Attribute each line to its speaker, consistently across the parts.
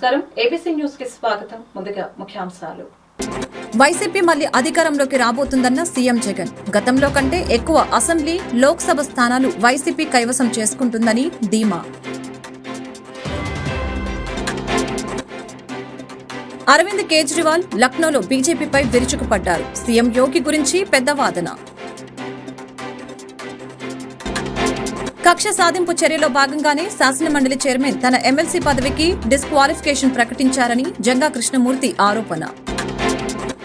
Speaker 1: నమస్కారం ABC news కి స్వాగతం. ముందుగా ముఖ్యాంశాలు.
Speaker 2: వైసీపీ మళ్లీ అధికారంలోకి రాబోతుందన్న సీఎం జగన్. గతంలో కంటే ఎక్కువ అసెంబ్లీ, లోక్సభ స్థానాలు వైసీపీ కైవసం చేసుకుంటుందని ధీమా. అరవింద్ కేజ్రీవాల్ లక్నోలో బీజేపీపై విరుచుకుపడ్డారు. సీఎం యోగి గురించి పెద్ద వాదన. కక్ష సాధింపు చర్యలో భాగంగానే శాసనమండలి చైర్మన్ తన ఎమ్మెల్సీ పదవికి డిస్క్వాలిఫికేషన్ ప్రకటించారని జంగా కృష్ణమూర్తి ఆరోపణ.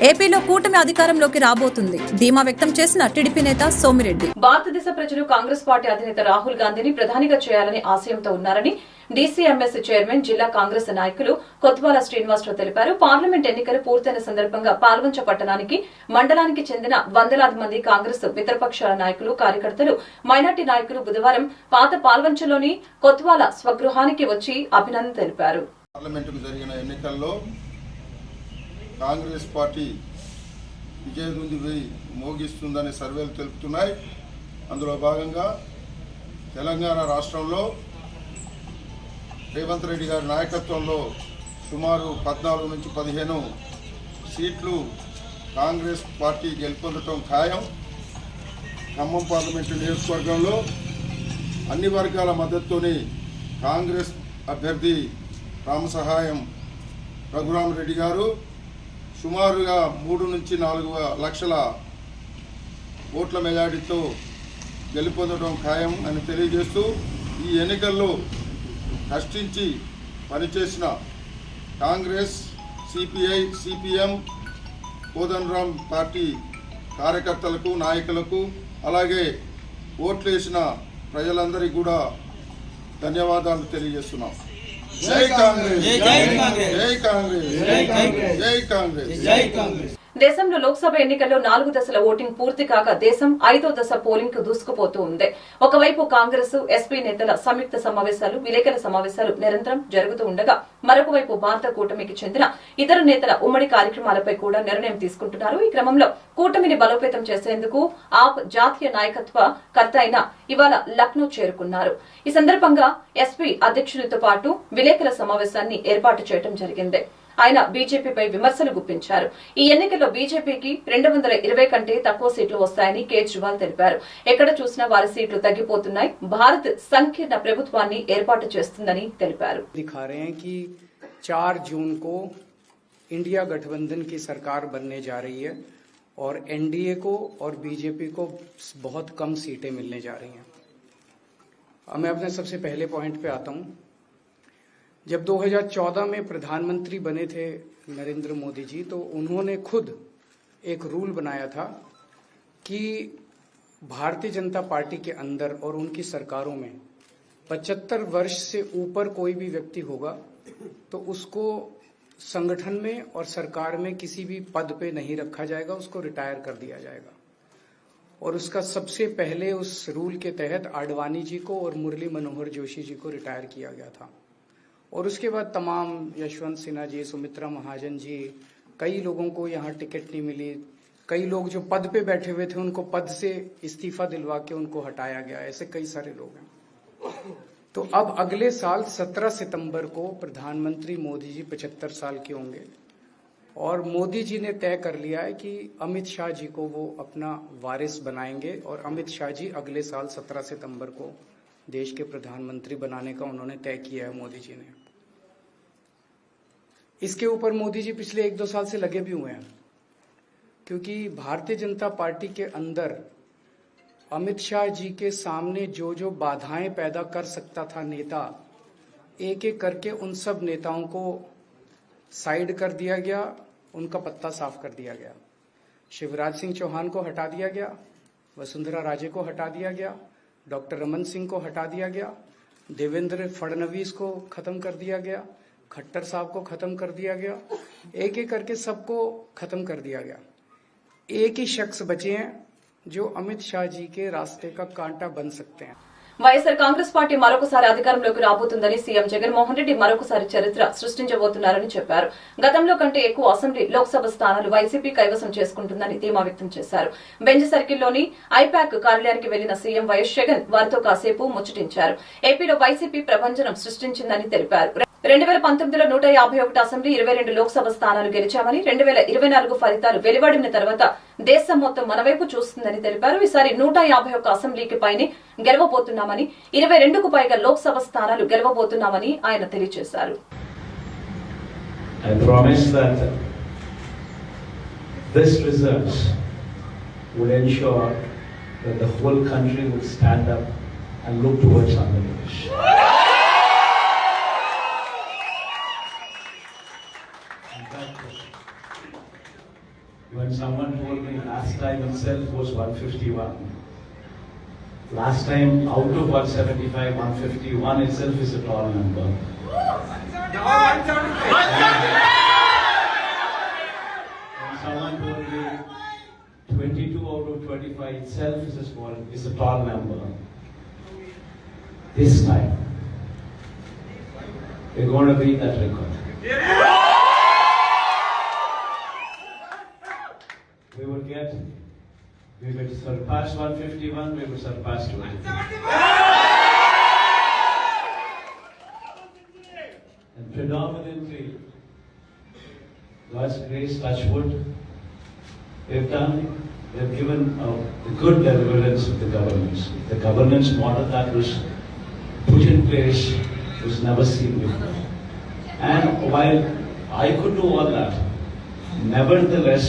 Speaker 2: ఏపీలో కూటమి అధికారంలోకి రాబోతుంది ధీమా వ్యక్తం చేసిన టీడీపీ నేత సోమిరెడ్డి.
Speaker 1: భారతదేశ ప్రజలు కాంగ్రెస్ పార్టీ అధినేత రాహుల్ గాంధీని ప్రధానిగా చేయాలని ఆశయంతో ఉన్నారని డీసీఎంఎస్ చైర్మన్ జిల్లా కాంగ్రెస్ నాయకులు కొత్వాల శ్రీనివాసరావు తెలిపారు. పార్లమెంట్ ఎన్నికలు పూర్తయిన సందర్భంగా పాల్వంచ పట్టణానికి, మండలానికి చెందిన వందలాది మంది కాంగ్రెస్ మిత్రపక్షాల నాయకులు, కార్యకర్తలు, మైనార్టీ నాయకులు బుధవారం పాత పాల్వంచలోని కొత్వాల స్వగృహానికి వచ్చి అభినందన తెలిపారు.
Speaker 3: పార్లమెంటుకు జరిగిన ఎన్నికల్లో కాంగ్రెస్ పార్టీ విజయదుంది మోగిస్తుందని సర్వేలు తెలుపుతున్నాయి. అందులో భాగంగా తెలంగాణ రాష్ట్రంలో రేవంత్ రెడ్డి గారి నాయకత్వంలో సుమారు 14 నుంచి 15 సీట్లు కాంగ్రెస్ పార్టీ గెలుపొందటం ఖాయం. ఖమ్మం పార్లమెంటు నియోజకవర్గంలో అన్ని వర్గాల మద్దతుతోని కాంగ్రెస్ అభ్యర్థి రామసహాయం రఘురామరెడ్డి గారు సుమారుగా 3 నుంచి 4 లక్షల ఓట్ల మెజారిటీతో గెలుపొందడం ఖాయం అని తెలియజేస్తూ, ఈ ఎన్నికల్లో కష్టించి పనిచేసిన Congress, CPI, CPM, Kodandaram party కార్యకర్తలకు, నాయకులకు, అలాగే ఓట్లు వేసిన ప్రజలందరికీ కూడా ధన్యవాదాలు తెలియజేస్తున్నాం. జై కాంగ్రెస్, జై కాంగ్రెస్, జై కాంగ్రెస్, జై కాంగ్రెస్.
Speaker 1: దేశంలో లోక్సభ ఎన్నికల్లో 4 దశల ఓటింగ్ పూర్తి కాగా దేశం 5వ దశ పోలింగ్ కు దూసుకుపోతూ ఉంది. ఒకవైపు కాంగ్రెస్, ఎస్పీ నేతల సంయుక్త సమావేశాలు, విలేకరుల సమావేశాలు నిరంతరం జరుగుతూ ఉండగా, మరొక వైపు భారత కూటమికి చెందిన ఇతర నేతల ఉమ్మడి కార్యక్రమాలపై కూడా నిర్ణయం తీసుకుంటున్నారు. ఈ క్రమంలో కూటమిని బలోపేతం చేసేందుకు ఆప్ జాతీయ నాయకత్వ కర్త అయిన ఇవాళ లక్నో చేరుకున్నారు. ఈ సందర్భంగా ఎస్పీ అధ్యక్షునితో పాటు విలేకరుల సమావేశాన్ని ఏర్పాటు చేయడం జరిగింది. ఆయన బీజేపీపై విమర్శలు గుప్పించారు. ఈ ఎన్నికల్లో బీజేపీకి 220 కంటే తక్కువ సీట్లు వస్తాయని కేజ్రీవాల్ తెలిపారు. ఎక్కడ చూసినా వారి సీట్లు తగ్గిపోతున్నాయి. భారత్ సంకీర్ణ ప్రభుత్వాన్ని ఏర్పాటు చేస్తుందని తెలిపారు.
Speaker 4: 4 जून को इंडिया गठबंधन की सरकार बनने जा रही है और एनडीए को और बीजेपी को बहुत कम सीटें मिलने जा रही हैं. अब मैं अपने सबसे पहले पॉइंट पे आता हूं. जब 2014 में प्रधानमंत्री बने थे नरेंद्र मोदी जी, तो उन्होंने खुद एक रूल बनाया था कि भारतीय जनता पार्टी के अंदर और उनकी सरकारों में 75 वर्ष से ऊपर कोई भी व्यक्ति होगा तो उसको संगठन में और सरकार में किसी भी पद पे नहीं रखा जाएगा, उसको रिटायर कर दिया जाएगा. और उसका सबसे पहले उस रूल के तहत आडवाणी जी को और मुरली मनोहर जोशी जी को रिटायर किया गया था. और उसके बाद तमाम यशवंत सिन्हा जी, सुमित्रा महाजन जी, कई लोगों को यहाँ टिकट नहीं मिली. कई लोग जो पद पे बैठे हुए थे उनको पद से इस्तीफा दिलवा के उनको हटाया गया. ऐसे कई सारे लोग हैं. तो अब अगले साल 17 सितंबर को प्रधानमंत्री मोदी जी 75 साल के होंगे और मोदी जी ने तय कर लिया है कि अमित शाह जी को वो अपना वारिस बनाएंगे और अमित शाह जी अगले साल 17 सितंबर को देश के प्रधानमंत्री बनाने का उन्होंने तय किया है मोदी जी ने. इसके ऊपर मोदी जी पिछले 1-2 साल से लगे भी हुए हैं, क्योंकि भारतीय जनता पार्टी के अंदर अमित शाह जी के सामने जो जो बाधाएं पैदा कर सकता था नेता, एक एक करके उन सब नेताओं को साइड कर दिया गया, उनका पत्ता साफ कर दिया गया. शिवराज सिंह चौहान को हटा दिया गया, वसुंधरा राजे को हटा दिया गया, डॉक्टर रमन सिंह को हटा दिया गया, देवेंद्र फडणवीस को खत्म कर दिया गया, खट्टर साहब को खत्म कर दिया गया. एक एक करके सबको खत्म कर दिया गया. एक ही शख्स बचे हैं जो अमित शाह जी के रास्ते का कांटा बन सकते हैं.
Speaker 1: వైఎస్ఆర్ కాంగ్రెస్ పార్టీ మరొకసారి అధికారంలోకి రాబోతుందని సీఎం జగన్మోహన్ రెడ్డి మరొకసారి చరిత్ర సృష్టించబోతున్నారని చెప్పారు. గతంలో కంటే ఎక్కువ అసెంబ్లీ, లోక్సభ స్థానాలు వైసీపీ కైవసం చేసుకుంటుందని ధీమా వ్యక్తం చేశారు. బెంజ్ సర్కిల్లోని ఐపాక్ కార్యాలయానికి వెళ్లిన సీఎం వైఎస్ జగన్ వారితో కాసేపు ముచ్చటించారు. ఏపీలో వైసీపీ ప్రభంజనం సృష్టించిందని తెలిపారు. 2019లో 151 అసెంబ్లీ 22 లోక్సభ స్థానాలు గెలిచామని 2024 ఫలితాలు వెలువడిన తర్వాత దేశం మొత్తం మన వైపు చూస్తుందని తెలిపారు. ఈసారి 151 అసెంబ్లీకి పైనే గెలవబోతున్నామని 22కు పైగా లోక్సభ స్థానాలు గెలవబోతున్నామని ఆయన తెలియజేశారు.
Speaker 5: I promise that this results would ensure that the whole country would stand up and look towards Andhra Pradesh. When someone told me last time itself was 151, last time out of 175, 151 itself is a tall number. When someone told me 22 out of 25 itself is a tall number. This time, we're going to beat that record. We will surpass 151, we will surpass 250. And predominantly, God's grace, touch wood, they've given a good deliverance of the governance. The governance model that was put in place was never seen before. And while I could do all that, nevertheless,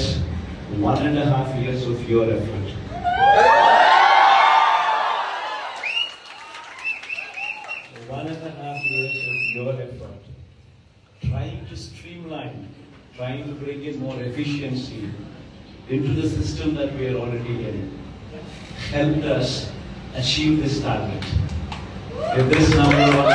Speaker 5: 1.5 years of your effort. 1.5 years of your effort, trying to streamline, trying to bring in more efficiency into the system that we are already in, helped us achieve this target. If this number was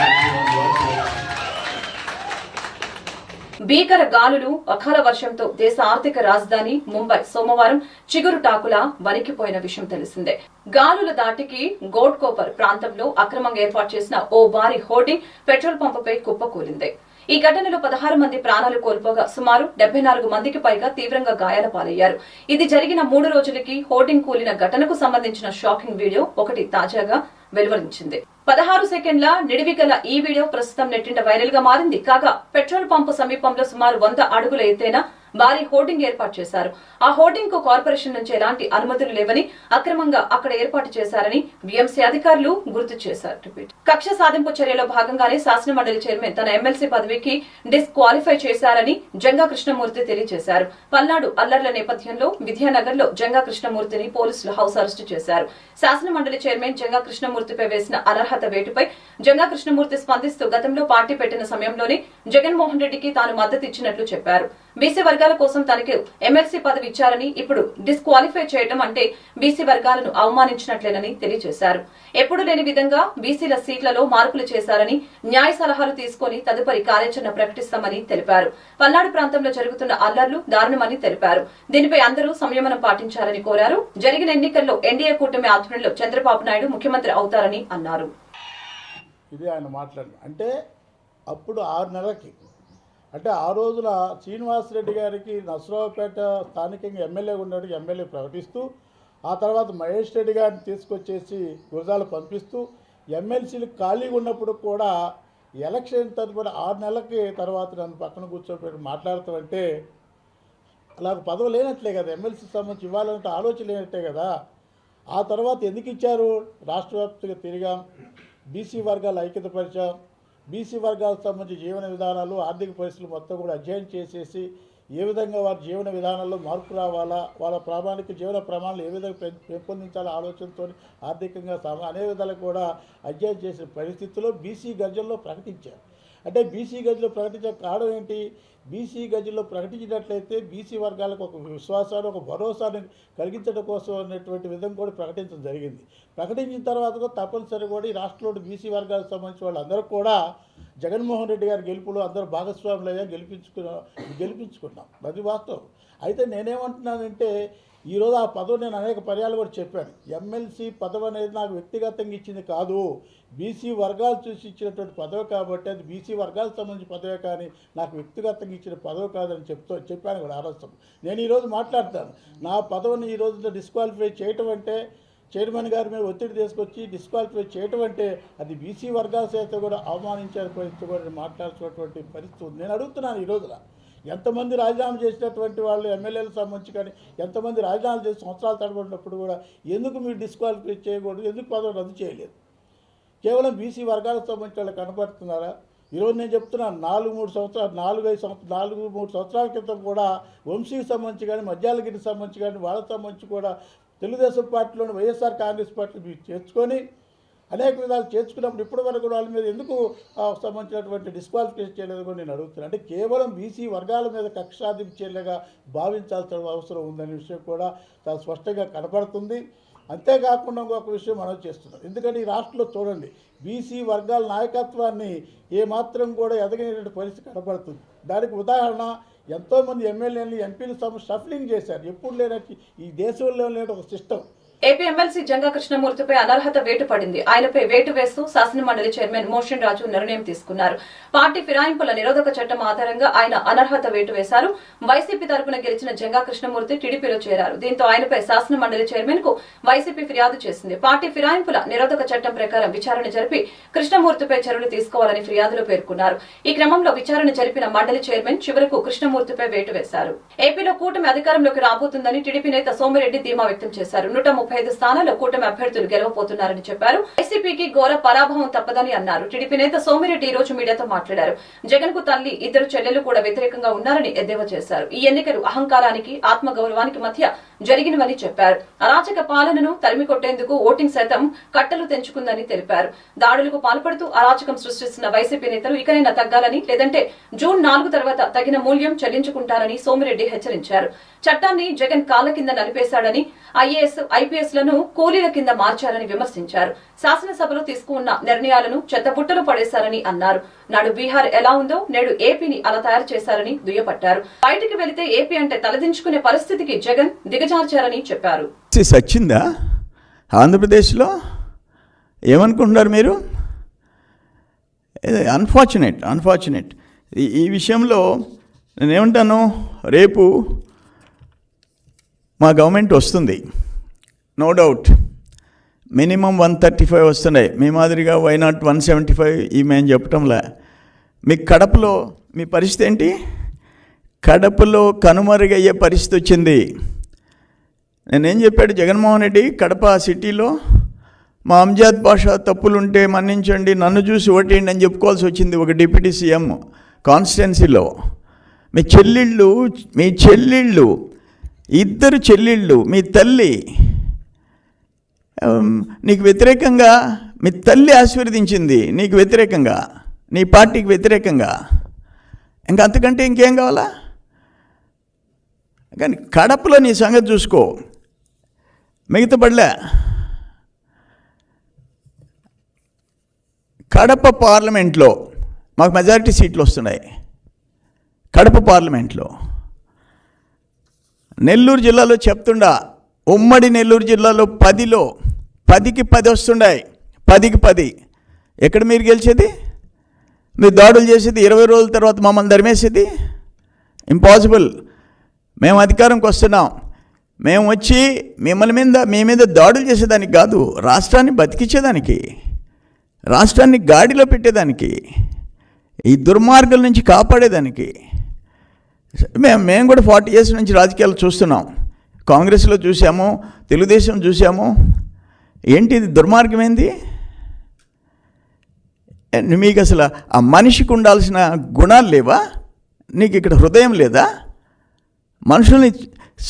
Speaker 1: భీకర గాలులు, అకాల వర్షంతో దేశ ఆర్థిక రాజధాని ముంబై సోమవారం చిగురుటాకులా వణికిపోయిన విషయం తెలిసిందే. గాలుల దాటికి గోడ్కోపర్ ప్రాంతంలో అక్రమంగా ఏర్పాటు చేసిన ఓ భారీ హోర్డింగ్ పెట్రోల్ పంపుపై కుప్పకూలింది. ఈ ఘటనలో 16 మంది ప్రాణాలు కోల్పోగా సుమారు 74 మందికి పైగా తీవ్రంగా గాయాల పాలయ్యారు. ఇది జరిగిన 3 రోజులకి హోర్డింగ్ కూలిన ఘటనకు సంబంధించిన షాకింగ్ వీడియో ఒకటి తాజాగా వెలువరించింది. 16 సెకండ్ల నిడివి గల ఈ వీడియో ప్రస్తుతం నెట్టింట వైరల్ గా మారింది. కాగా పెట్రోల్ పంపు సమీపంలో సుమారు 100 అడుగుల ఎత్తైన భారీ హోర్డింగ్ ఏర్పాటు చేశారు. ఆ హోర్డింగ్ కు కార్పొరేషన్ నుంచి ఎలాంటి అనుమతులు లేవని, అక్రమంగా అక్కడ ఏర్పాటు చేశారని బీఎంసీ అధికారులు గుర్తు చేశారు. కక్ష సాధింపు చర్యలో భాగంగానే శాసన మండలి చైర్మన్ తన ఎమ్మెల్సీ పదవికి డిస్క్వాలిఫై చేశారని జంగా కృష్ణమూర్తి తెలియజేశారు. పల్నాడు అల్లర్ల నేపథ్యంలో విద్యానగర్ లో జంగా కృష్ణమూర్తిని పోలీసులు హౌస్ అరెస్టు చేశారు. శాసన మండలి చైర్మన్ జంగా కృష్ణమూర్తిపై వేసిన అనర్హత వేటుపై జంగా కృష్ణమూర్తి స్పందిస్తూ గతంలో పార్టీ పెట్టిన సమయంలోనే జగన్మోహన్ రెడ్డికి తాను మద్దతు ఇచ్చినట్లు చెప్పారు. బీసీ వర్గాల కోసం తనకు ఎమ్మెల్సీ పదవి ఇచ్చారని, ఇప్పుడు డిస్క్వాలిఫై చేయడం అంటే బీసీ వర్గాలను అవమానించినట్లేనని తెలియజేశారు. ఎప్పుడు లేని విధంగా బీసీల సీట్లలో మార్పులు చేశారని, న్యాయ సలహాలు తీసుకుని తదుపరి కార్యాచరణ ప్రకటిస్తామని తెలిపారు. పల్నాడు ప్రాంతంలో జరుగుతున్న అల్లర్లు దారుణమని తెలిపారు. దీనిపై అందరూ సంయమనం పాటించాలని కోరారు. జరిగిన ఎన్నికల్లో ఎన్డీఏ కూటమి ఆధ్వర్యంలో చంద్రబాబు నాయుడు ముఖ్యమంత్రి అవుతారని అన్నారు.
Speaker 6: ఇది ఆయన మాట్లాడారు. అంటే అప్పుడు 6 నెలలకి, అంటే ఆ రోజున శ్రీనివాసరెడ్డి గారికి నసరావుపేట స్థానికంగా ఎమ్మెల్యే ఉన్నాడు, ఎమ్మెల్యే ప్రకటిస్తూ, ఆ తర్వాత మహేష్ రెడ్డి గారిని తీసుకొచ్చేసి గురజాలు పంపిస్తూ, ఎమ్మెల్సీలు ఖాళీగా ఉన్నప్పుడు కూడా ఎలక్షన్ తదుపరి 6 నెలలకి తర్వాత నన్ను పక్కన కూర్చోబెట్టి మాట్లాడతామంటే అలా పదవి లేనట్లే కదా, ఎమ్మెల్సీ సంబంధించి ఇవ్వాలంటే ఆలోచన లేనట్టే కదా. ఆ తర్వాత ఎందుకు ఇచ్చారు? రాష్ట్ర వ్యాప్తంగా తిరిగాం, బీసీ వర్గాల ఐక్యతపరిచాం, బీసీ వర్గాలకు సంబంధించి జీవన విధానాలు, ఆర్థిక పరిస్థితులు మొత్తం కూడా అధ్యయనం చేసేసి ఏ విధంగా వారి జీవన విధానాల్లో మార్పు రావాలా, వాళ్ళ ప్రామాణిక జీవన ప్రమాణాలు ఏ విధంగా పెంపొందించాలా ఆలోచనతో ఆర్థికంగా అనే విధాలు కూడా అధ్యయనం చేసిన పరిస్థితుల్లో బీసీ గర్జనలో ప్రకటించారు. అంటే బీసీ గర్జనలో ప్రకటించే కారణం ఏంటి? బీసీ గర్జనలో ప్రకటించినట్లయితే బీసీ వర్గాలకు ఒక విశ్వాసాన్ని, ఒక భరోసాన్ని కలిగించడం కోసం అనేటువంటి విధంగా కూడా ప్రకటించడం జరిగింది. ప్రకటించిన తర్వాత కూడా తప్పనిసరి కూడా ఈ రాష్ట్రంలో బీసీ వర్గాలకు సంబంధించిన వాళ్ళందరూ కూడా జగన్మోహన్ రెడ్డి గారి గెలుపులో అందరూ భాగస్వాములయ్యా, గెలిపించుకున్నాం. అది వాస్తవం. అయితే నేనేమంటున్నానంటే ఈరోజు ఆ పదవి నేను అనేక పర్యాలు కూడా చెప్పాను. ఎమ్మెల్సీ పదవి అనేది నాకు వ్యక్తిగతంగా ఇచ్చింది కాదు, బీసీ వర్గాలు చూసి ఇచ్చినటువంటి పదవి కాబట్టి అది బీసీ వర్గాలకు సంబంధించిన పదవి, కానీ నాకు వ్యక్తిగతంగా ఇచ్చిన పదవి కాదని చెప్పాను కూడా ఆలోచన. నేను ఈరోజు మాట్లాడతాను, నా పదవిని ఈరోజు డిస్క్వాలిఫై చేయటం అంటే చైర్మన్ గారి మీద ఒత్తిడి తీసుకొచ్చి డిస్క్వాలిఫై చేయటం అంటే అది బీసీ వర్గాల చేత కూడా అవమానించే పరిస్థితి కూడా మాట్లాడుతున్నటువంటి పరిస్థితి ఉంది. నేను అడుగుతున్నాను, ఈ రోజున ఎంతమంది రాజీనామా చేసినటువంటి వాళ్ళు ఎమ్మెల్యేలకు సంబంధించి కానీ ఎంతమంది రాజీనామా చేసి సంవత్సరాలు తడబడినప్పుడు కూడా ఎందుకు మీరు డిస్క్వాలిఫై చేయకూడదు, ఎందుకు పదవి రద్దు చేయలేదు? కేవలం బీసీ వర్గాలకు సంబంధించి వాళ్ళు కనపడుతున్నారా? ఈరోజు నేను చెప్తున్నాను, 4-3 సంవత్సరాల క్రితం కూడా వంశీకి సంబంధించి కానీ మధ్యాలగిరికి సంబంధించి కానీ వాళ్ళకి సంబంధించి కూడా తెలుగుదేశం పార్టీలోని వైఎస్ఆర్ కాంగ్రెస్ పార్టీ మీరు చేర్చుకొని అనేక విధాలు చేర్చుకున్నప్పుడు ఇప్పటి వరకు వాళ్ళ మీద ఎందుకు సంబంధించినటువంటి డిస్క్వాలిఫికేషన్ చేయలేదు కూడా నేను అడుగుతున్నాను. అంటే కేవలం బీసీ వర్గాల మీద కక్ష సాధింపు చర్యగా భావించాల్సిన అవసరం ఉందనే విషయం కూడా చాలా స్పష్టంగా కనపడుతుంది. అంతేకాకుండా ఇంకొక విషయం మనం చేస్తున్నాం, ఎందుకంటే ఈ రాష్ట్రంలో చూడండి బీసీ వర్గాల నాయకత్వాన్ని ఏమాత్రం కూడా ఎదగనేటువంటి పరిస్థితి కనపడుతుంది. దానికి ఉదాహరణ ఎంతోమంది ఎమ్మెల్యేలు ఎంపీలు షఫ్లింగ్ చేశారు. ఎప్పుడు లేనట్టు ఈ దేశంలో లేని ఒక సిస్టమ్.
Speaker 1: ఏపీ ఎమ్మెల్సీ జంగా కృష్ణమూర్తిపై అనర్హత వేటు పడింది. ఆయనపై వేటు వేస్తూ శాసనమండలి చైర్మన్ మోషన్ రాజు నిర్ణయం తీసుకున్నారు. పార్టీ ఫిరాయింపుల నిరోధక చట్టం ఆధారంగా ఆయన అనర్హత వేటు వేశారు. వైసీపీ తరపున గెలిచిన జంగా కృష్ణమూర్తి టీడీపీలో చేరారు. దీంతో ఆయనపై శాసనమండలి చైర్మన్ కు వైసీపీ ఫిర్యాదు చేసింది. పార్టీ ఫిరాయింపుల నిరోధక చట్టం ప్రకారం విచారణ జరిపి కృష్ణమూర్తిపై చర్యలు తీసుకోవాలని ఫిర్యాదులో పేర్కొన్నారు. ఈ క్రమంలో విచారణ జరిపిన మండలి చైర్మన్ చివరకు కృష్ణమూర్తిపై వేటు వేశారు. ఏపీలో కూటమి అధికారంలోకి రాబోతుందని టీడీపీ నేత సోమిరెడ్డి ధీమా వ్యక్తం చేశారు. 135 స్థానాల్లో కూటమి అభ్యర్థులు గెలవబోతున్నారని చెప్పారు. వైసీపీకి ఘోర పరాభవం తప్పదని అన్నారు. టీడీపీ నేత సోమిరెడ్డి ఈ రోజు మీడియాతో మాట్లాడారు. జగన్ కు తల్లి, ఇద్దరు చెల్లెలు కూడా వ్యతిరేకంగా ఉన్నారని ఎద్దేవా చేశారు. ఈ ఎన్నికలు అహంకారానికి, ఆత్మగౌరవానికి మధ్య జరిగినవని చెప్పారు. అరాచక పాలనను తరిమికొట్టేందుకు ఓటింగ్ శాతం కట్టలు తెంచుకుందని తెలిపారు. దాడులకు పాల్పడుతూ అరాచకం సృష్టిస్తున్న వైసీపీ నేతలు ఇకనైనా తగ్గాలని, లేదంటే జూన్ 4 తర్వాత తగిన మూల్యం చెల్లించుకుంటారని సోమిరెడ్డి హెచ్చరించారు. చట్టాన్ని జగన్ కాళ్ల కింద నలిపేశాడని, ఐఏఎస్, ఐపీఎస్ లను కూలీల కింద మార్చారని విమర్శించారు. శాసనసభలో తీసుకున్న నిర్ణయాలను చెత్తబుట్టలు పడేశారని అన్నారు. నాడు బీహార్ ఎలా ఉందో నేడు ఏపీని అలా తయారు చేశారని దుయ్యబట్టారు. బయటికి వెళితే ఏపీ అంటే తలదించుకునే పరిస్థితికి జగన్ దిగజార్చారని చెప్పారు.
Speaker 7: సచ్చిందా ఆంధ్రప్రదేశ్లో? ఏమనుకుంటున్నారు మీరు? అన్ఫార్చునేట్. ఈ విషయంలో నేనేమంటాను, రేపు మా గవర్నమెంట్ వస్తుంది, నో డౌట్. మినిమం 135 వస్తున్నాయి. మీ మాదిరిగా వై నాట్ 175 ఈ మేము చెప్పటంలే. మీకు కడపలో మీ పరిస్థితి ఏంటి? కడపలో కనుమరుగయ్యే పరిస్థితి వచ్చింది. నేనేం చెప్పాడు జగన్మోహన్ రెడ్డి, కడప సిటీలో మా అంజాద్ బాషా తప్పులుంటే మన్నించండి, నన్ను చూసి ఓటేయండి అని చెప్పుకోవాల్సి వచ్చింది ఒక డిప్యూటీ సీఎం కాన్స్టిట్యున్సీలో. మీ చెల్లెళ్ళు ఇద్దరు చెల్లెళ్ళు, మీ తల్లి నీకు వ్యతిరేకంగా, మీ తల్లి ఆశీర్వదించింది నీకు వ్యతిరేకంగా, నీ పార్టీకి వ్యతిరేకంగా. ఇంకా అంతకంటే ఇంకేం కావాలా? కానీ కడపలో నీ సంగతి చూసుకో, మిగతా పడలే. కడప పార్లమెంట్లో మాకు మెజారిటీ సీట్లు వస్తున్నాయి. కడప పార్లమెంట్లో నెల్లూరు జిల్లాలో చెప్తుండా, ఉమ్మడి నెల్లూరు జిల్లాలో 10కి 10 వస్తున్నాయి. 10కి 10. ఎక్కడ మీరు గెలిచేది? మీరు దాడులు చేసేది 20 రోజుల తర్వాత మమ్మల్ని ధర్మేసేది ఇంపాసిబుల్. మేము అధికారంకి వస్తున్నాం, మేము వచ్చి మీ మీద దాడులు చేసేదానికి కాదు, రాష్ట్రాన్ని బతికించేదానికి, రాష్ట్రాన్ని గాడిలో పెట్టేదానికి, ఈ దుర్మార్గుల నుంచి కాపాడేదానికి. మేము కూడా 40 years నుంచి రాజకీయాలు చూస్తున్నాం. కాంగ్రెస్లో చూసాము, తెలుగుదేశం చూసాము. ఏంటి ఇది దుర్మార్గం? ఏంది మీకు? అసలు ఆ మనిషికి ఉండాల్సిన గుణాలు లేవా? నీకు ఇక్కడ హృదయం లేదా? మనుషుల్ని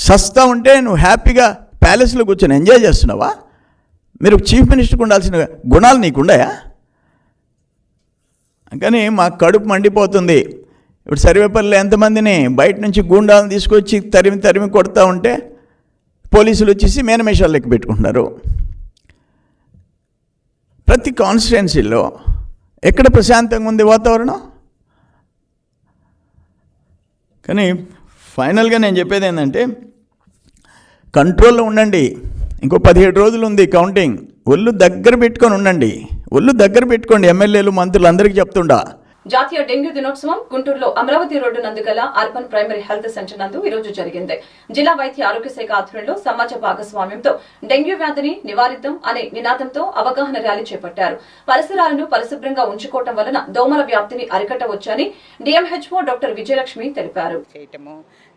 Speaker 7: సస్తా ఉంటే నువ్వు హ్యాపీగా ప్యాలెస్లో కూర్చొని ఎంజాయ్ చేస్తున్నావా? మీరు చీఫ్ మినిస్టర్కి ఉండాల్సిన గుణాలు నీకుండాయా? కానీ మాకు కడుపు మండిపోతుంది. ఇప్పుడు సర్వేపల్లిలో ఎంతమందిని బయట నుంచి గూండాలను తీసుకొచ్చి తరిమి కొడతా ఉంటే పోలీసులు వచ్చేసి మేనమేషాలు లెక్క పెట్టుకుంటున్నారు. ప్రతి కాన్స్టిట్యున్సీలో ఎక్కడ ప్రశాంతంగా ఉంది వాతావరణం? కానీ ఫైనల్గా నేను చెప్పేది ఏంటంటే, కంట్రోల్లో ఉండండి. ఇంకో 17 రోజులు ఉంది కౌంటింగ్. ఒళ్ళు దగ్గర పెట్టుకొని ఉండండి, ఒళ్ళు దగ్గర పెట్టుకోండి. ఎమ్మెల్యేలు, మంత్రులు అందరికీ చెప్తుండా,
Speaker 1: జాతీయ డెంగ్యూ దినోత్సవం గుంటూరులో అమరావతి రోడ్డు నందు గల అర్బన్ ప్రైమరీ హెల్త్ సెంటర్ నందు ఈ రోజు జరిగింది. జిల్లా వైద్య ఆరోగ్య శాఖ ఆధ్వర్యంలో సమాజ భాగస్వామ్యంతో డెంగ్యూ వ్యాధిని నివారిద్దాం అనే నినాదంతో అవగాహన ర్యాలీ చేపట్టారు. పరిసరాలను పరిశుభ్రంగా ఉంచుకోవడం వలన దోమల వ్యాప్తిని అరికట్టవచ్చని డిఎంహెచ్ఓ డాక్టర్ విజయలక్ష్మి తెలిపారు.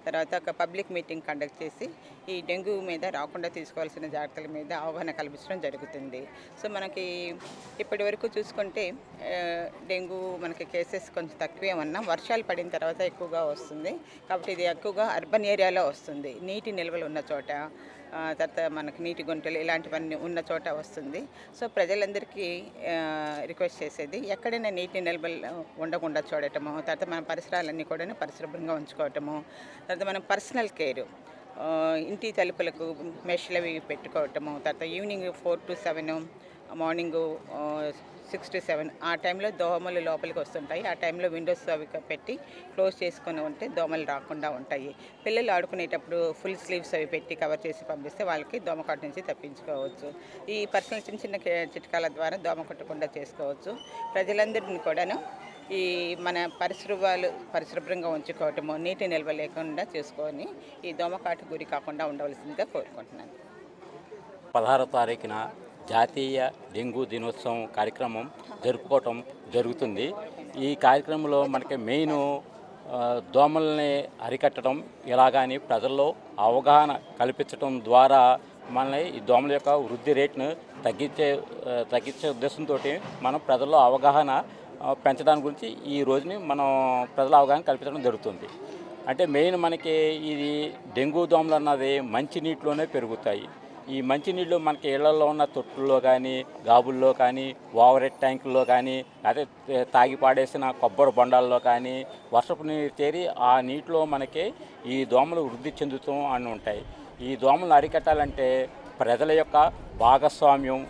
Speaker 8: తర్వాత ఒక పబ్లిక్ మీటింగ్ కండక్ట్ చేసి ఈ డెంగ్యూ మీద రాకుండా తీసుకోవాల్సిన జాగ్రత్తల మీద అవగాహన కల్పించడం జరుగుతుంది. సో మనకి ఇప్పటి వరకు చూసుకుంటే డెంగ్యూ మనకి కేసెస్ కొంచెం తక్కువే ఉన్నా వర్షాలు పడిన తర్వాత ఎక్కువగా వస్తుంది. కాబట్టి ఇది ఎక్కువగా అర్బన్ ఏరియాలో వస్తుంది. నీటి నిల్వలు ఉన్న చోట, తర్వాత మనకి నీటి గుంటలు ఇలాంటివన్నీ ఉన్న చోట వస్తుంది. సో ప్రజలందరికీ రిక్వెస్ట్ చేసేది ఎక్కడైనా నీటి నిల్వలు ఉండకుండా చూడటము, తర్వాత మన పరిసరాలన్నీ కూడా పరిశుభ్రంగా ఉంచుకోవటము, తర్వాత మనం పర్సనల్ కేర్ ఇంటి తలుపులకు మెష్లు అవి పెట్టుకోవటము, తర్వాత ఈవినింగ్ 4 to 7, మార్నింగ్ 6 to 7 ఆ టైంలో దోమలు లోపలికి వస్తుంటాయి. ఆ టైంలో విండోస్ అవి పెట్టి క్లోజ్ చేసుకొని ఉంటే దోమలు రాకుండా ఉంటాయి. పిల్లలు ఆడుకునేటప్పుడు ఫుల్ స్లీవ్స్ అవి పెట్టి కవర్ చేసి పంపిస్తే వాళ్ళకి దోమకాటు నుంచి తప్పించుకోవచ్చు. ఈ పర్సనల్ చిన్న చిన్న చిట్కాల ద్వారా దోమ కొట్టకుండా చేసుకోవచ్చు. ప్రజలందరినీ కూడాను ఈ మన పరిశుభ్రంగా ఉంచుకోవటము, నీటి నిల్వ లేకుండా చేసుకొని ఈ దోమకాటు గురి కాకుండా ఉండవలసిందిగా కోరుకుంటున్నాను.
Speaker 9: 16వ తారీఖున జాతీయ డెంగ్యూ దినోత్సవం కార్యక్రమం జరుపుకోవటం జరుగుతుంది. ఈ కార్యక్రమంలో మనకి మెయిన్ దోమల్ని అరికట్టడం, ఇలాగాని ప్రజల్లో అవగాహన కల్పించడం ద్వారా మనల్ని ఈ దోమల యొక్క వృద్ధి రేటును తగ్గించే ఉద్దేశంతో మనం ప్రజల్లో అవగాహన పెంచడానికి గురించి ఈ రోజుని మనం ప్రజల అవగాహన కల్పించడం జరుగుతుంది. అంటే మెయిన్ మనకి ఇది డెంగ్యూ దోమలు అన్నది మంచినీటిలోనే పెరుగుతాయి. ఈ మంచినీళ్ళు మనకి ఇళ్లలో ఉన్న తొట్టుల్లో కానీ, గాబుల్లో కానీ, ఓవర్ ట్యాంకుల్లో కానీ, అదే తాగి పాడేసిన కొబ్బరి బొండాల్లో కానీ వర్షపు నీరు చేరి ఆ నీటిలో మనకి ఈ దోమలు వృద్ధి చెందుతూ అని ఉంటాయి. ఈ దోమలు అరికట్టాలంటే ప్రజల యొక్క భాగస్వామ్యం,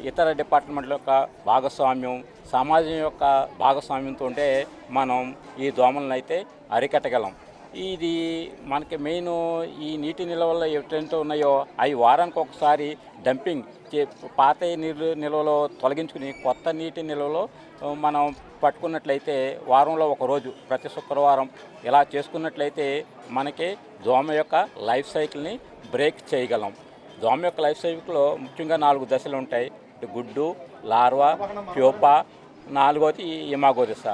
Speaker 9: ఇతర డిపార్ట్మెంట్ల యొక్క భాగస్వామ్యం, సమాజం యొక్క భాగస్వామ్యంతో మనం ఈ దోమలను అయితే అరికట్టగలం. ఇది మనకి మెయిన్ ఈ నీటి నిల్వలు ఎటువంటి ఉన్నాయో అవి వారానికి ఒకసారి డంపింగ్ పాత నీరు నిల్వలో తొలగించుకుని కొత్త నీటి నిల్వలో మనం పట్టుకున్నట్లయితే వారంలో ఒకరోజు ప్రతి శుక్రవారం ఇలా చేసుకున్నట్లయితే మనకి దోమ యొక్క లైఫ్ సైకిల్ని బ్రేక్ చేయగలం. దోమ యొక్క లైఫ్ సైకిల్లో ముఖ్యంగా 4 దశలు ఉంటాయి. గుడ్డు, లార్వా, ప్యూపా, 4వది ఇమాగోదశ.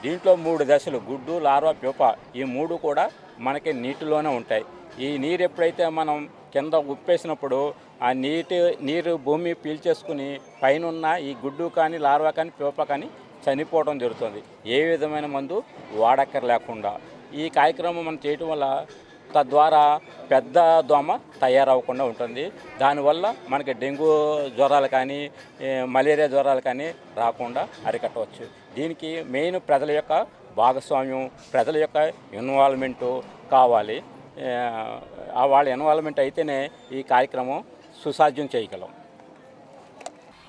Speaker 9: దీంట్లో 3 దశలు గుడ్డు, లార్వా, ప్యూపా ఈ 3 కూడా మనకి నీటిలోనే ఉంటాయి. ఈ నీరు ఎప్పుడైతే మనం కింద ఉప్పేసినప్పుడు ఆ నీరు భూమి పీల్చేసుకుని పైన ఈ గుడ్డు కానీ, లార్వా కానీ, ప్యూపా కానీ చనిపోవడం జరుగుతుంది. ఏ విధమైన మందు వాడక్కర్లేకుండా ఈ కార్యక్రమం మనం చేయటం వల్ల తద్వారా పెద్ద దోమ తయారవకుండా ఉంటుంది. దానివల్ల మనకి డెంగ్యూ జ్వరాలు కానీ, మలేరియా జ్వరాలు కానీ రాకుండా అరికట్టవచ్చు. దీనికి మెయిన్ ప్రజల యొక్క భాగస్వామ్యం, ప్రజల యొక్క ఇన్వాల్వ్మెంటు కావాలి. వాళ్ళ ఇన్వాల్వ్మెంట్ అయితేనే ఈ కార్యక్రమం సుసాధ్యం చేయగలం.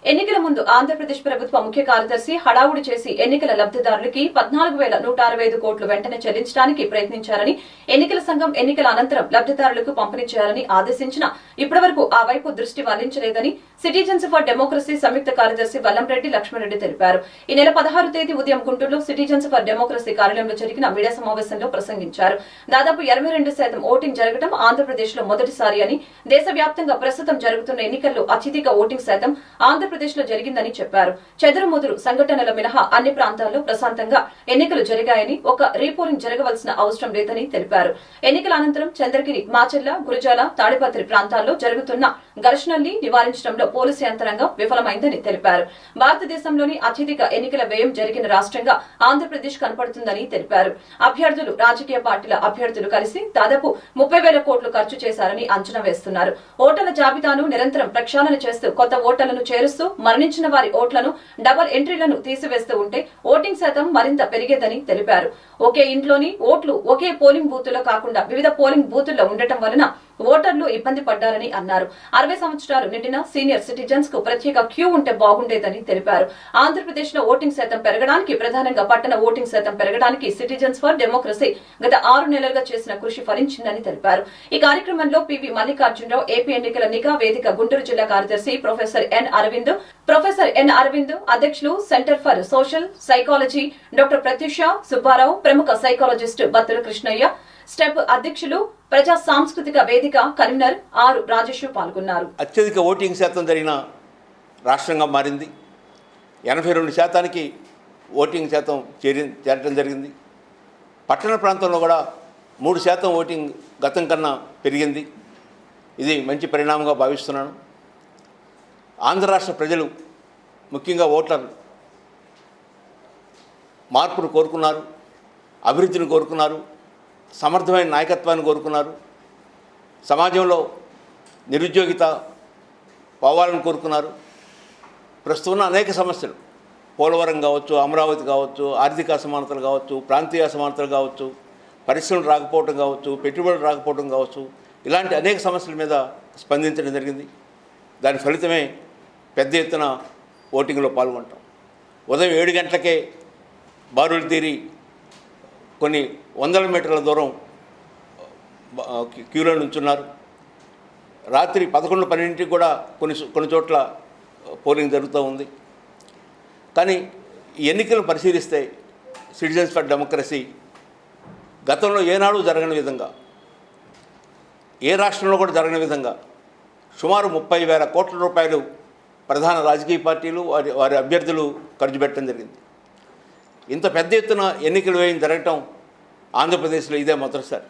Speaker 1: ఎన్నికల ముందు ఆంధ్రప్రదేశ్ ప్రభుత్వ ముఖ్య కార్యదర్శి హడావుడి చేసి ఎన్నికల లబ్దిదారులకి 14,165 కోట్లు వెంటనే చెల్లించడానికి ప్రయత్నించారని, ఎన్నికల సంఘం ఎన్నికల అనంతరం లబ్దిదారులకు పంపిణీ చేయాలని ఆదేశించినా ఇప్పటివరకు ఆ వైపు దృష్టి మళ్లించలేదని సిటిజన్స్ ఫర్ డెమోక్రసీ సంయుక్త కార్యదర్శి వల్లంరెడ్డి లక్ష్మణరెడ్డి తెలిపారు. ఈ నెల 16వ తేదీ ఉదయం గుంటూరులో సిటిజన్స్ ఫర్ డెమోక్రసీ కార్యాలయంలో జరిగిన మీడియా సమావేశంలో ప్రసంగించారు. దాదాపు 82% ఓటింగ్ జరగడం ఆంధ్రప్రదేశ్ లో మొదటిసారి అని, దేశవ్యాప్తంగా ప్రస్తుతం జరుగుతున్న ఎన్నికల్లో అత్యధిక ఓటింగ్ శాతం ఆంధ్రప్రదేశ్ లో జరిగిందని చెప్పారు. చెదురుముదురు సంఘటనల మినహా అన్ని ప్రాంతాల్లో ప్రశాంతంగా ఎన్నికలు జరిగాయని, ఒక రీపోలింగ్ జరగవలసిన అవసరం లేదని తెలిపారు. ఎన్నికల అనంతరం చంద్రగిరి, మాచర్ల, గురజాల, తాడిపత్రి ప్రాంతాల్లో జరుగుతున్న ఘర్షణల్ని నివారించడంలో పోలీసు యంత్రాంగం విఫలమైందని తెలిపారు. భారతదేశంలోని అత్యధిక ఎన్నికల వ్యయం జరిగిన రాష్ట్రంగా ఆంధ్రప్రదేశ్ కనపడుతుందని తెలిపారు. అభ్యర్థులు, రాజకీయ పార్టీల అభ్యర్థులు కలిసి దాదాపు 30,000 కోట్లు ఖర్చు చేశారని అంచనా వేస్తున్నారు. ఓటర్ల జాబితాను నిరంతరం ప్రక్షాళన చేస్తూ కొత్త ఓటర్లను చేరుస్తూ మరణించిన వారి ఓట్లను డబుల్ ఎంట్రీలను తీసివేస్తూ ఉంటే ఓటింగ్ శాతం మరింత పెరిగేదని తెలిపారు. ఒకే ఇంట్లోని ఓట్లు ఒకే పోలింగ్ బూతుల్లో కాకుండా వివిధ పోలింగ్ బూతుల్లో ఉండటం వలన ఓటర్లు ఇబ్బంది పడ్డారని అన్నారు. 60 సంవత్సరాలు నిండిన సీనియర్ సిటిజన్స్ కు ప్రత్యేక క్యూ ఉంటే బాగుండేదని తెలిపారు. ఆంధ్రప్రదేశ్ లో ఓటింగ్ శాతం పెరగడానికి, ప్రధానంగా పట్టణ ఓటింగ్ శాతం పెరగడానికి సిటిజన్స్ ఫర్ డెమోక్రసీ గత 6 నెలలుగా చేసిన కృషి ఫలించిందని తెలిపారు. ఈ కార్యక్రమంలో పివి మల్లికార్జునరావు, ఏపీ ఎన్నికల నిఘా వేదిక గుంటూరు జిల్లా కార్యదర్శి ప్రొఫెసర్ ఎన్ అరవింద్, అధ్యక్షులు center for social psychology doctor Pratyusha Subbarao, ప్రముఖ సైకాలజిస్ట్ బత్తుల కృష్ణయ్య, స్టెప్ అధ్యక్షులు ప్రజా సాంస్కృతిక వేదిక కన్వీనర్ ఆర్ రాజేష్ పాల్గొన్నారు.
Speaker 10: అత్యధిక ఓటింగ్ శాతం జరిగిన రాష్ట్రంగా మారింది. 82% ఓటింగ్ శాతం చేరడం జరిగింది. పట్టణ ప్రాంతంలో కూడా 3% ఓటింగ్ గతం కన్నా పెరిగింది. ఇది మంచి పరిణామంగా భావిస్తున్నాను. ఆంధ్ర రాష్ట్ర ప్రజలు, ముఖ్యంగా ఓటర్లు మార్పును కోరుకున్నారు, అభివృద్ధిని కోరుకున్నారు, సమర్థమైన నాయకత్వాన్ని కోరుకున్నారు, సమాజంలో నిరుద్యోగిత పోవాలని కోరుకున్నారు. ప్రస్తుతం అనేక సమస్యలు, పోలవరం కావచ్చు, అమరావతి కావచ్చు, ఆర్థిక అసమానతలు కావచ్చు, ప్రాంతీయ అసమానతలు కావచ్చు, పరిశ్రమలు రాకపోవడం కావచ్చు, పెట్టుబడులు రాకపోవడం కావచ్చు, ఇలాంటి అనేక సమస్యల మీద స్పందించడం జరిగింది. దాని ఫలితమే పెద్ద ఎత్తున ఓటింగ్లో పాల్గొంటాం. ఉదయం 7 గంటలకే బారులు తీరి కొన్ని వందల మీటర్ల దూరం క్యూలో నుంచున్నారు. రాత్రి 11-12 కూడా కొన్ని చోట్ల పోలింగ్ జరుగుతూ ఉంది. కానీ ఈ ఎన్నికలను పరిశీలిస్తే సిటిజన్స్ ఫర్ డెమోక్రసీ గతంలో ఏనాడు జరగని విధంగా, ఏ రాష్ట్రంలో కూడా జరగని విధంగా సుమారు 30,000 కోట్ల రూపాయలు ప్రధాన రాజకీయ పార్టీలు వారి అభ్యర్థులు ఖర్చు పెట్టడం జరిగింది. ఇంత పెద్ద ఎత్తున ఎన్నికలు వ్యయం జరగటం ఆంధ్రప్రదేశ్లో ఇదే మొదటిసారి.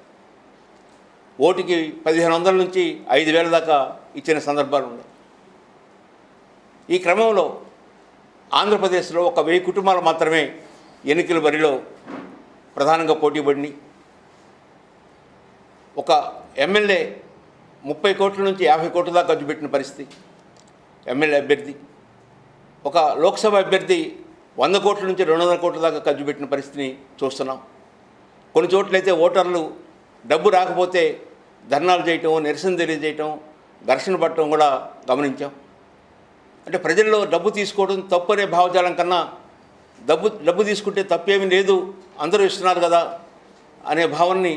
Speaker 10: ఓటుకి 1,500 నుంచి 5,000 దాకా ఇచ్చిన సందర్భాలు ఉన్నాయి. ఈ క్రమంలో ఆంధ్రప్రదేశ్లో ఒక 1000 కుటుంబాలు మాత్రమే ఎన్నికల బరిలో ప్రధానంగా పోటీ పడినాయి. ఒక ఎమ్మెల్యే 30 కోట్ల నుంచి 50 కోట్ల దాకా ఖర్చు పెట్టిన పరిస్థితి ఎమ్మెల్యే అభ్యర్థి. ఒక లోక్సభ అభ్యర్థి 100 కోట్ల నుంచి 200 కోట్ల దాకా ఖర్చు పెట్టిన పరిస్థితిని చూస్తున్నాం. కొన్ని చోట్లయితే ఓటర్లు డబ్బు రాకపోతే ధర్నాలు చేయటం, నిరసన తెలియజేయటం, ఘర్షణ పడటం కూడా గమనించాం. అంటే ప్రజల్లో డబ్బు తీసుకోవడం తప్పు అనే భావజాలం కన్నా డబ్బు తీసుకుంటే తప్పేమీ లేదు, అందరూ ఇస్తున్నారు కదా అనే భావనని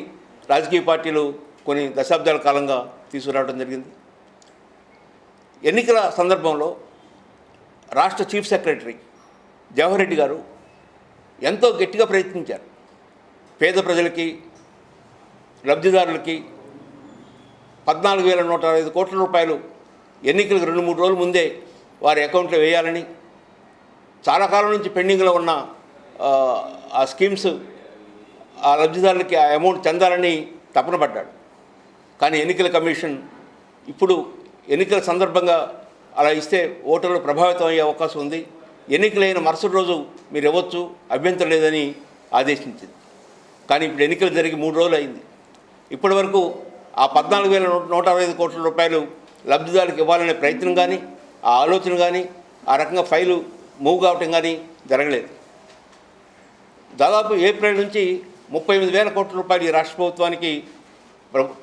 Speaker 10: రాజకీయ పార్టీలు కొన్ని దశాబ్దాల కాలంగా తీసుకురావడం జరిగింది. ఎన్నికల సందర్భంలో రాష్ట్ర చీఫ్ సెక్రటరీ జవహర్ రెడ్డి గారు ఎంతో గట్టిగా ప్రయత్నించారు. పేద ప్రజలకి, లబ్ధిదారులకి 14,105 కోట్ల రూపాయలు ఎన్నికలకు 2-3 రోజుల ముందే వారి అకౌంట్లో వేయాలని, చాలా కాలం నుంచి పెండింగ్లో ఉన్న ఆ స్కీమ్స్, ఆ లబ్ధిదారులకి ఆ అమౌంట్ చెందాలని తపన పడ్డాడు. కానీ ఎన్నికల కమిషన్ ఇప్పుడు ఎన్నికల సందర్భంగా అలా ఇస్తే ఓటర్లు ప్రభావితం అయ్యే అవకాశం ఉంది, ఎన్నికలైన మరుసటి రోజు మీరు ఇవ్వచ్చు, అభ్యంతరం లేదని ఆదేశించింది. కానీ ఇప్పుడు ఎన్నికలు జరిగి 3 రోజులు అయింది. ఇప్పటి వరకు ఆ 14,165 కోట్ల రూపాయలు లబ్ధిదారులకు ఇవ్వాలనే ప్రయత్నం కానీ, ఆ ఆలోచన కానీ, ఆ రకంగా ఫైలు మూవ్ కావటం కానీ జరగలేదు. దాదాపు ఏప్రిల్ నుంచి 38,000 కోట్ల రూపాయలు ఈ రాష్ట్ర ప్రభుత్వానికి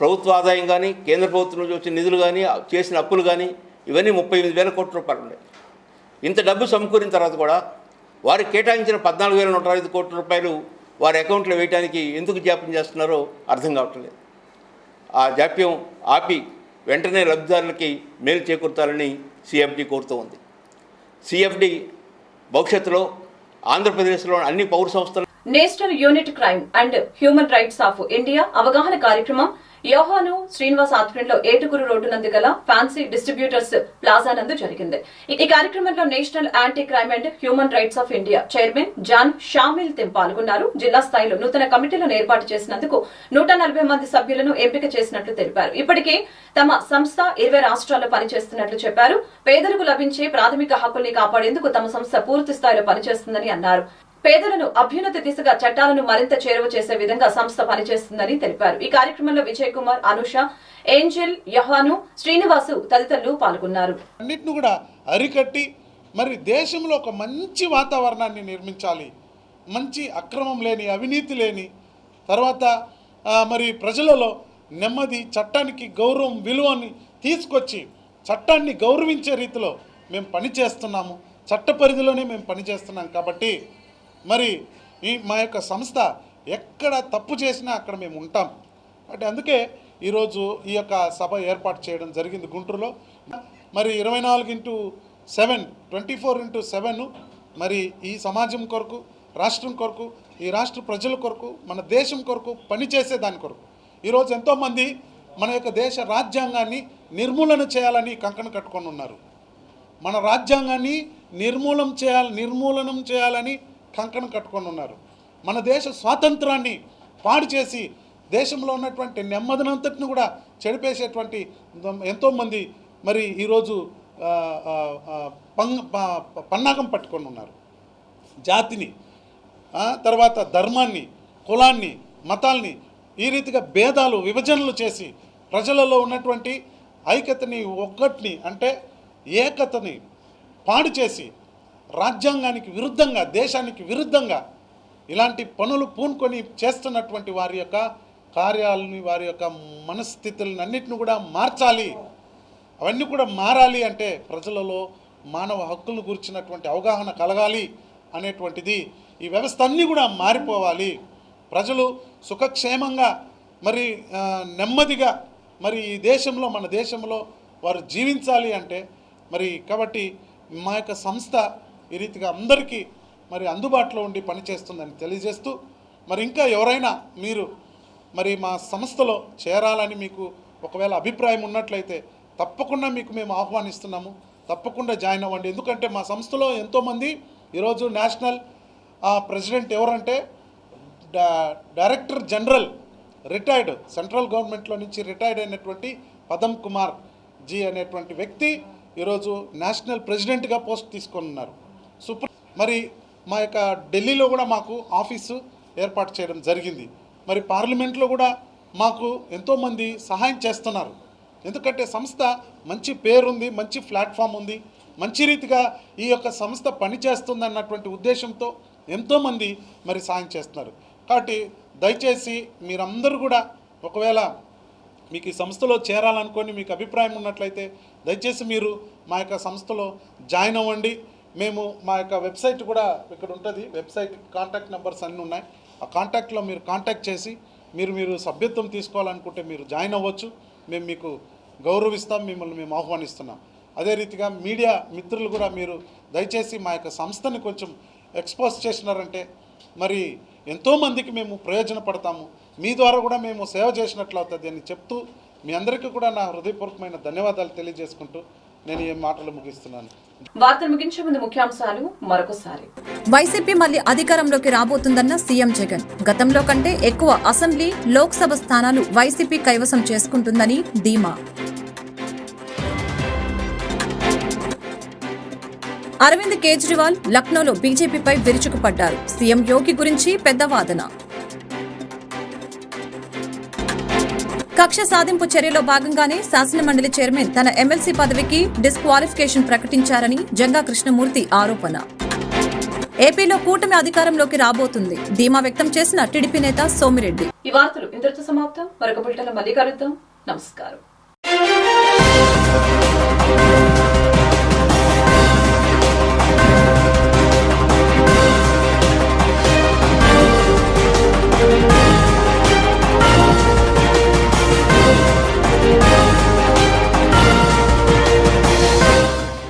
Speaker 10: ప్రభుత్వ ఆదాయం కానీ, కేంద్ర ప్రభుత్వం నుంచి వచ్చిన నిధులు కానీ, చేసిన అప్పులు కానీ, ఇవన్నీ 38,000 కోట్ల రూపాయలు ఉన్నాయి. ఇంత డబ్బు సమకూరిన తర్వాత కూడా వారికి కేటాయించిన 14,105 కోట్ల రూపాయలు వారి అకౌంట్లో వేయడానికి ఎందుకు జాప్యం చేస్తున్నారో అర్థం కావట్లేదు. ఆ జాప్యం ఆపి వెంటనే లబ్ధిదారులకి మేలు చేకూర్చాలని సిఎఫ్డి కోరుతూ ఉంది. సిఎఫ్డి భవిష్యత్తులో ఆంధ్రప్రదేశ్లో అన్ని పౌర సంస్థలు
Speaker 1: national unit crime and human rights of India అవగాహన కార్యక్రమం యోహాను శ్రీనివాస్ ఆధ్వర్యంలో ఏటుగురు రోడ్డు నందు గల ఫ్యాన్సీ డిస్ట్రిబ్యూటర్స్ ప్లాజా నందు జరిగింది. ఈ కార్యక్రమంలో national anti crime and human rights of India chairman John షామిల్ తెం పాల్గొన్నారు. జిల్లా స్థాయిలో నూతన కమిటీలను ఏర్పాటు చేసినందుకు 140 మంది సభ్యులను ఎంపిక చేసినట్లు తెలిపారు. ఇప్పటికే తమ సంస్థ 20 రాష్ట్రాల్లో పనిచేస్తున్నట్లు చెప్పారు. పేదలకు లభించే ప్రాథమిక హక్కుల్ని కాపాడేందుకు తమ సంస్థ పూర్తి స్థాయిలో పనిచేస్తుందని అన్నారు. పేదలను అభ్యున్నతి దిశగా చట్టాలను మరింత చేరువ చేసే విధంగా సంస్థ పనిచేస్తుందని తెలిపారు. ఈ కార్యక్రమంలో విజయ్ కుమార్, అనుష, ఏంజెల్, యోహాను, శ్రీనివాసు తదితరులు పాల్గొన్నారు.
Speaker 6: అన్నిటిని కూడా అరికట్టి మరి దేశంలో ఒక మంచి వాతావరణాన్ని నిర్మించాలి. మంచి అక్రమం లేని, అవినీతి లేని, తర్వాత మరి ప్రజలలో నెమ్మది, చట్టానికి గౌరవం, విలువని తీసుకొచ్చి చట్టాన్ని గౌరవించే రీతిలో మేము పనిచేస్తున్నాము. చట్ట పరిధిలోనే మేము పనిచేస్తున్నాం కాబట్టి మరి మా యొక్క సంస్థ ఎక్కడ తప్పు చేసినా అక్కడ మేము ఉంటాం. అంటే అందుకే ఈరోజు ఈ యొక్క సభ ఏర్పాటు చేయడం జరిగింది గుంటూరులో. మరి 24/7 మరి ఈ సమాజం కొరకు, రాష్ట్రం కొరకు, ఈ రాష్ట్ర ప్రజల కొరకు, మన దేశం కొరకు పనిచేసే దాని కొరకు ఈరోజు ఎంతోమంది మన యొక్క దేశ రాజ్యాంగాన్ని నిర్మూలన చేయాలని కంకణ కట్టుకొని ఉన్నారు. మన రాజ్యాంగాన్ని నిర్మూలనం చేయాలని కంకణ కట్టుకొని ఉన్నారు. మన దేశ స్వాతంత్రాన్ని పాడు చేసి దేశంలో ఉన్నటువంటి నెమ్మదినంతటిని కూడా చెడిపేసేటువంటి ఎంతోమంది మరి ఈరోజు పన్నాగం పట్టుకొని ఉన్నారు. జాతిని, తర్వాత ధర్మాన్ని, కులాన్ని, మతాల్ని ఈ రీతిగా భేదాలు, విభజనలు చేసి ప్రజలలో ఉన్నటువంటి ఐక్యతని, ఒక్కటిని అంటే ఏకతని పాడు చేసి రాజ్యాంగానికి విరుద్ధంగా, దేశానికి విరుద్ధంగా ఇలాంటి పనులు పూనుకొని చేస్తున్నటువంటి వారి యొక్క కార్యాలని, వారి యొక్క మనస్థితులను అన్నిటిని కూడా మార్చాలి. అవన్నీ కూడా మారాలి అంటే ప్రజలలో మానవ హక్కులను గురించినటువంటి అవగాహన కలగాలి అనేటువంటిది. ఈ వ్యవస్థ అన్నీ కూడా మారిపోవాలి. ప్రజలు సుఖక్షేమంగా మరి నెమ్మదిగా మరి ఈ దేశంలో, మన దేశంలో వారు జీవించాలి అంటే మరి కాబట్టి మా యొక్క సంస్థ ఈ రీతిగా అందరికీ మరి అందుబాటులో ఉండి పనిచేస్తుందని తెలియజేస్తూ మరి ఇంకా ఎవరైనా మీరు మరి మా సంస్థలో చేరాలని మీకు ఒకవేళ అభిప్రాయం ఉన్నట్లయితే తప్పకుండా మీకు మేము ఆహ్వానిస్తున్నాము. తప్పకుండా జాయిన్ అవ్వండి. ఎందుకంటే మా సంస్థలో ఎంతోమంది ఈరోజు నేషనల్ ప్రెసిడెంట్ ఎవరంటే డైరెక్టర్ జనరల్ రిటైర్డ్, సెంట్రల్ గవర్నమెంట్లో నుంచి రిటైర్డ్ అయినటువంటి పదమ్ కుమార్ జీ అనేటువంటి వ్యక్తి ఈరోజు నేషనల్ ప్రెసిడెంట్గా పోస్ట్ తీసుకొని ఉన్నారు. మరి మా యొక్క ఢిల్లీలో కూడా మాకు ఆఫీసు ఏర్పాటు చేయడం జరిగింది. మరి పార్లమెంట్లో కూడా మాకు ఎంతోమంది సహాయం చేస్తున్నారు. ఎందుకంటే సంస్థ మంచి పేరుంది, మంచి ప్లాట్ఫామ్ ఉంది, మంచి రీతిగా ఈ యొక్క సంస్థ పనిచేస్తుంది అన్నటువంటి ఉద్దేశంతో ఎంతోమంది మరి సహాయం చేస్తున్నారు. కాబట్టి దయచేసి మీరందరూ కూడా ఒకవేళ మీకు ఈ సంస్థలో చేరాలనుకొని మీకు అభిప్రాయం ఉన్నట్లయితే దయచేసి మీరు మా యొక్క సంస్థలో జాయిన్ అవ్వండి. మేము మా యొక్క వెబ్సైట్ కూడా ఇక్కడ ఉంటుంది. వెబ్సైట్ కాంటాక్ట్ నెంబర్స్ అన్నీ ఉన్నాయి. ఆ కాంటాక్ట్లో మీరు కాంటాక్ట్ చేసి మీరు సభ్యత్వం తీసుకోవాలనుకుంటే మీరు జాయిన్ అవ్వచ్చు. మేము మీకు గౌరవిస్తాం, మిమ్మల్ని మేము ఆహ్వానిస్తున్నాం. అదే రీతిగా మీడియా మిత్రులు కూడా మీరు దయచేసి మా యొక్క సంస్థని కొంచెం ఎక్స్పోజ్ చేసినారంటే మరి ఎంతోమందికి మేము ప్రయోజనపడతాము. మీ ద్వారా కూడా మేము సేవ చేసినట్లు అవుతుంది అని చెప్తూ మీ అందరికీ కూడా నా హృదయపూర్వకమైన ధన్యవాదాలు తెలియజేసుకుంటూ నేను ఈ మాటలు ముగిస్తున్నాను.
Speaker 1: వార్తలు ముగించే ముందు ముఖ్యాంశాలు మరొకసారి.
Speaker 2: వైసీపీ మళ్లీ అధికారంలోకి రాబోతుందన్న సీఎం జగన్. గతంలో కంటే ఎక్కువ అసెంబ్లీ, లోక్సభ స్థానాలు వైసీపీ కైవసం చేసుకుంటుందని ధీమా. అరవింద్ కేజ్రీవాల్ లక్నోలో బీజేపీపై విరుచుకుపడ్డారు. సీఎం యోగి గురించి పెద్ద వాదన. కక్ష సాధింపు చర్యలో భాగంగానే శాసనమండలి చైర్మన్ తన ఎమ్మెల్సీ పదవికి డిస్క్వాలిఫికేషన్ ప్రకటించారని జంగా కృష్ణమూర్తి ఆరోపణ. ఏపీలో కూటమి అధికారంలోకి రాబోతుంది ధీమా వ్యక్తం చేసిన టీడీపీ నేత సోమిరెడ్డి.
Speaker 1: ఈ వార్తలు ఇంతటితో సమాప్తం. మరొక బులెటిన్లో మళ్ళీ కలుద్దాం. నమస్కారం.